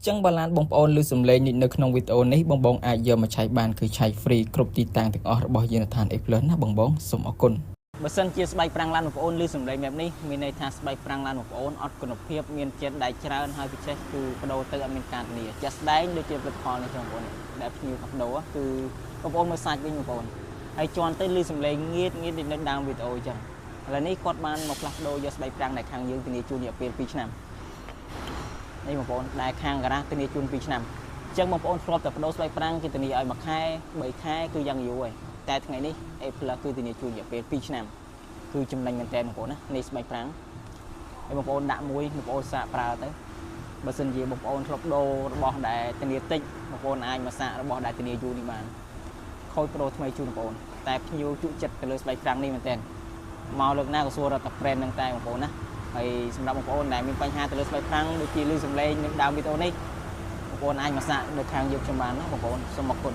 ចឹងបើឡានបងប្អូនឮសំឡេងនេះនៅក្នុងវីដេអូនេះបងអាចយកមកឆែកបានគឺឆែក free គ្រប់ទីតាំងទាំងអស់របស់យានដ្ឋាន A+ ណាបងសូមអរគុណបើសិនជាស្បែកប្រាំងឡានបងប្អូនឮសំឡេងបែបនេះមានន័យថាស្បែកប្រាំងឡានបងប្អូនអត់គុណភាពមានជាតិដែកច្រើនហើយពិសេសគឺបដូរទៅអត់មានការធានាជាក់ស្ដែងដូចជាផលិតផលនេះចឹងបងប្អូនដែលភ្ញៀវបដូរគឺបងប្អូនមើលសាច់វិញបងប្អូនហើយជន់ទៅឮសំឡេងងៀតដូចនៅដើមវីដេអូចឹងឥឡូវនេះគាត់បានមកផ្លាស់ប្ដូរយកស្បែកប្រាំងដែលខាងយើងធានាជូនរយៈពេល2ឆ្នាំនេះបងប្អូនដែលខាងការ៉ាធានាជូន2ឆ្នាំអញ្ចឹងបងប្អូនធ្លាប់តែបដូរស្បែកប្រាំងគេធានាឲ្យ1ខែ3ខែគឺយ៉ាងយូរហើយតែថ្ងៃនេះ A+ គឺធានាជូនរយៈពេល2ឆ្នាំគឺចំណេញមែនតើបងប្អូនណានេះស្បែកប្រាំងហើយបងប្អូនដាក់មួយបងប្អូនសាកប្រើទៅបើសិនជាបងប្អូនធ្លាប់ដូររបស់ដែលធានាតិចបងប្អូនអាចមកសាករបស់ដែលធានាយូរនេះបានខូចប្រូថ្មីជូនបងប្អូនតែភ្ញៀវជក់ចិត្តទៅលើស្បែកប្រាំងនេះមែនតើមកលើកណាក៏សួររត់តែ brand ហ្នឹងតែបងប្អូនណាហើយសម្រាប់បងប្អូនដែលមានបញ្ហាទៅលើស្បែកប្រាំងដូចជាឮសំឡេងនៅដើមវីដេអូនេះបងប្អូនអាចមកសាកនៅខាងយើងខ្ញុំបានណាបងប្អូនសូមអរគុណ